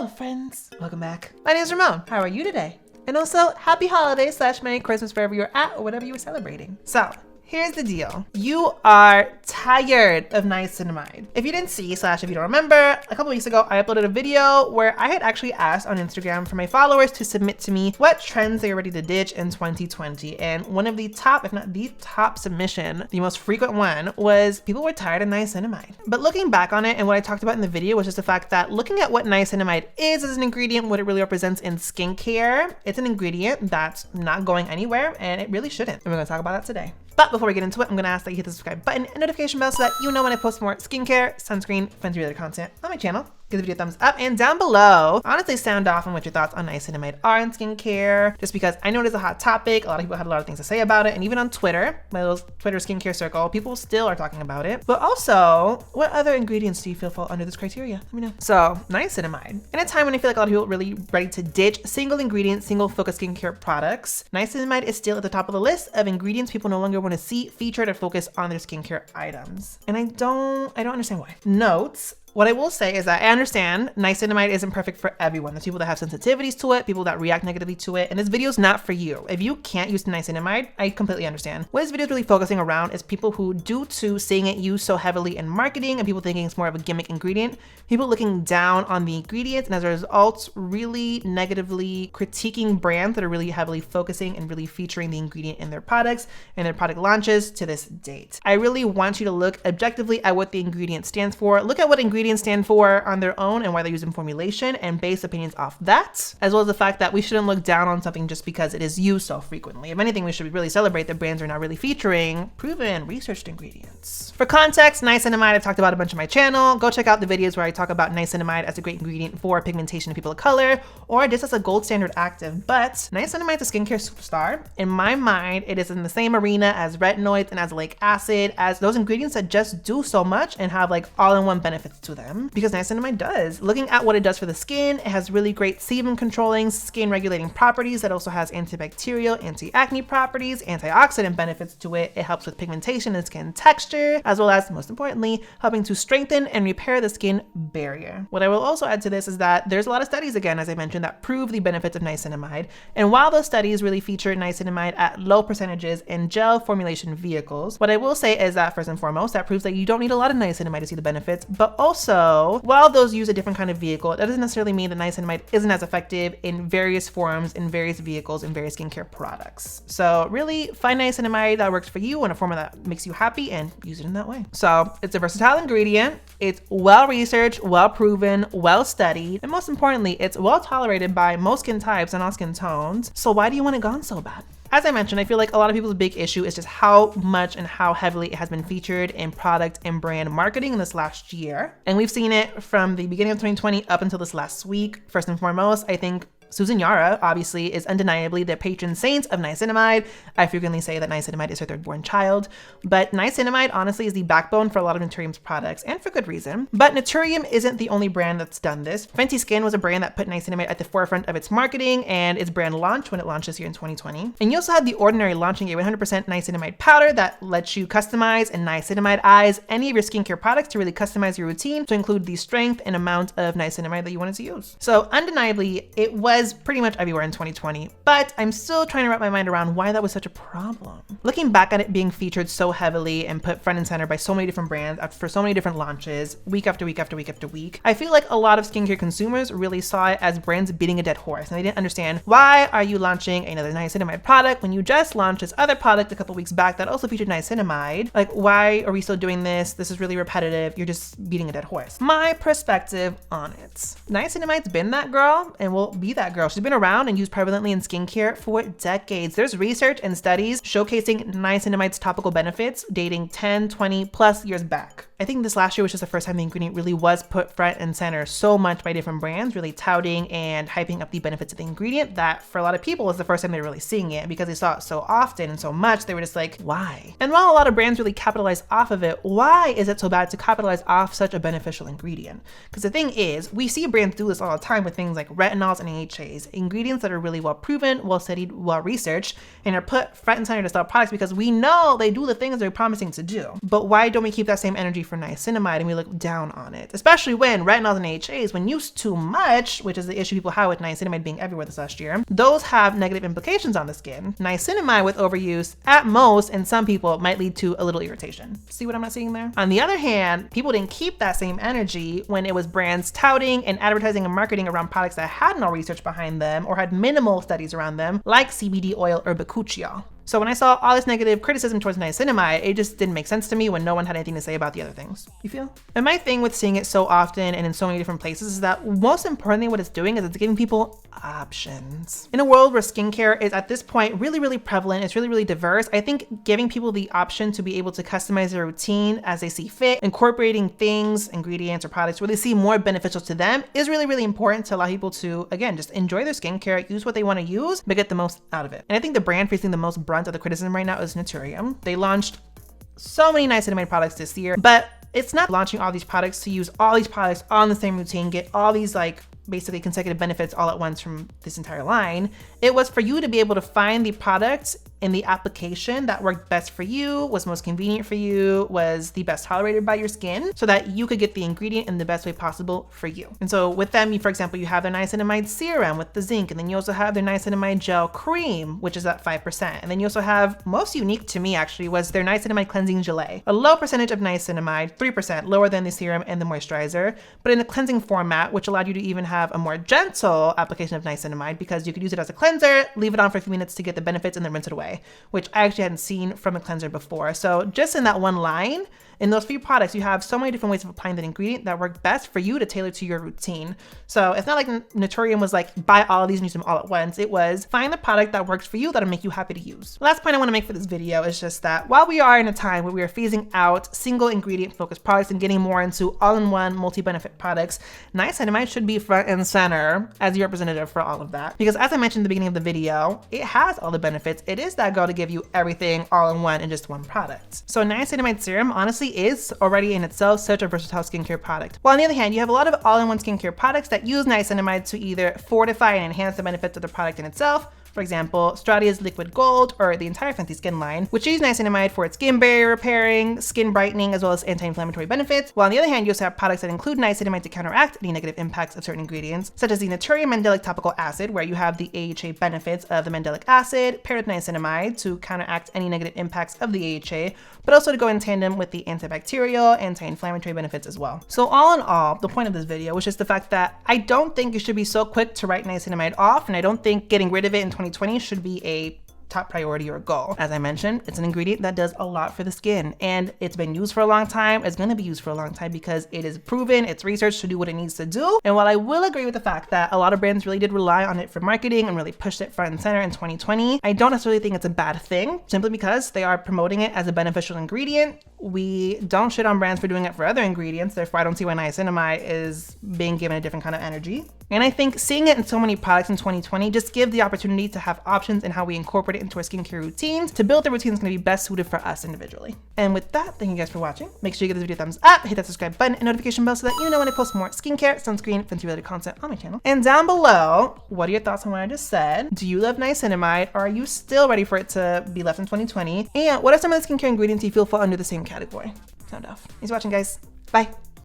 Hello friends, welcome back. My name is Ramon. How are you today? And also happy holidays / Merry Christmas wherever you're at or whatever you were celebrating. So here's the deal. You are tired of niacinamide. If you didn't see / if you don't remember, a couple weeks ago, I uploaded a video where I had actually asked on Instagram for my followers to submit to me what trends they were ready to ditch in 2020. And one of the top, if not the top submission, the most frequent one was people were tired of niacinamide. But looking back on it and what I talked about in the video was just the fact that looking at what niacinamide is as an ingredient, what it really represents in skincare, it's an ingredient that's not going anywhere and it really shouldn't. And we're gonna talk about that today. But before we get into it, I'm gonna ask that you hit the subscribe button and notification bell so that you know when I post more skincare, sunscreen, Fenty related content on my channel. Give the video a thumbs up and down below, honestly sound off on what your thoughts on niacinamide are in skincare, just because I know it is a hot topic. A lot of people had a lot of things to say about it. And even on Twitter, my little Twitter skincare circle, people still are talking about it. But also, what other ingredients do you feel fall under this criteria? Let me know. So niacinamide, in a time when I feel like a lot of people are really ready to ditch single ingredient, single focus skincare products, niacinamide is still at the top of the list of ingredients people no longer want to see featured or focused on their skincare items. And I don't understand why. Notes. What I will say is that I understand niacinamide isn't perfect for everyone. There's people that have sensitivities to it, people that react negatively to it, and this video is not for you. If you can't use niacinamide, I completely understand. What this video is really focusing around is people who, due to seeing it used so heavily in marketing and people thinking it's more of a gimmick ingredient, people looking down on the ingredients and as a result, really negatively critiquing brands that are really heavily focusing and really featuring the ingredient in their products and their product launches to this date. I really want you to look objectively at what the ingredient stands for. Look at what ingredients stand for on their own and why they're used in formulation and base opinions off that, as well as the fact that we shouldn't look down on something just because it is used so frequently. If anything, we should really celebrate that brands are now really featuring proven, researched ingredients. For context, niacinamide I've talked about a bunch on my channel. Go check out the videos where I talk about niacinamide as a great ingredient for pigmentation in people of color, or just as a gold standard active. But niacinamide is a skincare superstar. In my mind, it is in the same arena as retinoids and azelaic acid, as those ingredients that just do so much and have like all-in-one benefits to them, because niacinamide does. Looking at what it does for the skin, it has really great sebum controlling, skin regulating properties. That also has antibacterial, anti-acne properties, antioxidant benefits to it. It helps with pigmentation and skin texture, as well as, most importantly, helping to strengthen and repair the skin barrier. What I will also add to this is that there's a lot of studies, again, as I mentioned, that prove the benefits of niacinamide. And while those studies really feature niacinamide at low percentages in gel formulation vehicles, what I will say is that first and foremost, that proves that you don't need a lot of niacinamide to see the benefits, but also, while those use a different kind of vehicle, that doesn't necessarily mean that niacinamide isn't as effective in various forms, in various vehicles, in various skincare products. So really find niacinamide that works for you in a formula that makes you happy and use it in that way. So it's a versatile ingredient. It's well-researched, well-proven, well-studied, and most importantly, it's well-tolerated by most skin types and all skin tones. So why do you want it gone so bad? As I mentioned, I feel like a lot of people's big issue is just how much and how heavily it has been featured in product and brand marketing in this last year. And we've seen it from the beginning of 2020 up until this last week. First and foremost, I think Susan Yara obviously is undeniably the patron saint of niacinamide. I frequently say that niacinamide is her third born child, but niacinamide honestly is the backbone for a lot of Naturium's products, and for good reason. But Naturium isn't the only brand that's done this. Fenty Skin was a brand that put niacinamide at the forefront of its marketing and its brand launch when it launched this year in 2020. And you also had The Ordinary launching a 100% niacinamide powder that lets you customize and niacinamide-ize any of your skincare products to really customize your routine to include the strength and amount of niacinamide that you wanted to use. So undeniably, it was pretty much everywhere in 2020, but I'm still trying to wrap my mind around why that was such a problem. Looking back at it being featured so heavily and put front and center by so many different brands for so many different launches, week after week after week after week, I feel like a lot of skincare consumers really saw it as brands beating a dead horse, and they didn't understand, why are you launching another niacinamide product when you just launched this other product a couple weeks back that also featured niacinamide? Like, why are we still doing this? This is really repetitive. You're just beating a dead horse. My perspective on it. Niacinamide's been that girl and will be that girl. She's been around and used prevalently in skincare for decades. There's research and studies showcasing niacinamide's topical benefits dating 10, 20 plus years back. I think this last year was just the first time the ingredient really was put front and center so much by different brands, really touting and hyping up the benefits of the ingredient, that for a lot of people was the first time they were really seeing it, because they saw it so often and so much, they were just like, why? And while a lot of brands really capitalize off of it, why is it so bad to capitalize off such a beneficial ingredient? Because the thing is, we see brands do this all the time with things like retinols and AHAs, ingredients that are really well proven, well studied, well researched, and are put front and center to sell products because we know they do the things they're promising to do. But why don't we keep that same energy for niacinamide and we look down on it, especially when retinols and AHAs, when used too much, which is the issue people have with niacinamide being everywhere this last year, those have negative implications on the skin. Niacinamide with overuse at most, in some people, might lead to a little irritation. See what I'm not seeing there? On the other hand, people didn't keep that same energy when it was brands touting and advertising and marketing around products that had no research behind them or had minimal studies around them, like CBD oil or bakuchiol. So when I saw all this negative criticism towards niacinamide, it just didn't make sense to me when no one had anything to say about the other things. You feel? And my thing with seeing it so often and in so many different places is that most importantly what it's doing is it's giving people options. In a world where skincare is at this point really, really prevalent, it's really, really diverse, I think giving people the option to be able to customize their routine as they see fit, incorporating things, ingredients, or products where they see more beneficial to them is really, really important to allow people to, again, just enjoy their skincare, use what they want to use, but get the most out of it. And I think the brand facing the most brunt of the criticism right now is Naturium. They launched so many niacinamide products this year, but it's not launching all these products to use all these products on the same routine, get all these like basically consecutive benefits all at once from this entire line. It was for you to be able to find the products in the application that worked best for you, was most convenient for you, was the best tolerated by your skin, so that you could get the ingredient in the best way possible for you. And so with them, for example, you have their niacinamide serum with the zinc, and then you also have their niacinamide gel cream, which is at 5%. And then you also have, most unique to me actually, was their niacinamide cleansing gelée. A low percentage of niacinamide, 3%, lower than the serum and the moisturizer, but in a cleansing format, which allowed you to even have a more gentle application of niacinamide because you could use it as a cleanser, leave it on for a few minutes to get the benefits, and then rinse it away, which I actually hadn't seen from a cleanser before. So just in that one line, in those few products, you have so many different ways of applying that ingredient that work best for you to tailor to your routine. So it's not like Naturium was like, buy all of these and use them all at once. It was find the product that works for you that'll make you happy to use. Last point I want to make for this video is just that while we are in a time where we are phasing out single ingredient focused products and getting more into all-in-one multi-benefit products, niacinamide should be front and center as the representative for all of that. Because as I mentioned at the beginning of the video, it has all the benefits. It is that goal to give you everything all in one in just one product. So niacinamide serum honestly is already in itself such a versatile skincare product. While on the other hand, you have a lot of all-in-one skincare products that use niacinamide to either fortify and enhance the benefits of the product in itself. For example, Stratia's Liquid Gold or the entire Fenty skin line, which use niacinamide for its skin barrier repairing, skin brightening, as well as anti-inflammatory benefits. While on the other hand, you also have products that include niacinamide to counteract any negative impacts of certain ingredients, such as the Naturium Mandelic Topical Acid, where you have the AHA benefits of the mandelic acid paired with niacinamide to counteract any negative impacts of the AHA, but also to go in tandem with the antibacterial, anti-inflammatory benefits as well. So all in all, the point of this video was just the fact that I don't think you should be so quick to write niacinamide off, and I don't think getting rid of it in 2020 should be a top priority or goal. As I mentioned, it's an ingredient that does a lot for the skin, and it's been used for a long time. It's going to be used for a long time because it is proven, it's researched to do what it needs to do. And while I will agree with the fact that a lot of brands really did rely on it for marketing and really pushed it front and center in 2020, I don't necessarily think it's a bad thing simply because they are promoting it as a beneficial ingredient. We don't shit on brands for doing it for other ingredients, therefore I don't see why niacinamide is being given a different kind of energy. And I think seeing it in so many products in 2020 just gives the opportunity to have options in how we incorporate it into our skincare routines to build the routine that's going to be best suited for us individually. And with that, thank you guys for watching. Make sure you give this video a thumbs up, hit that subscribe button and notification bell so that you know when I post more skincare, sunscreen, Fenty related content on my channel. And down below, what are your thoughts on what I just said? Do you love niacinamide, or are you still ready for it to be left in 2020? And what are some of the skincare ingredients you feel fall under the same category? Sound off. Thanks for watching, guys. Bye.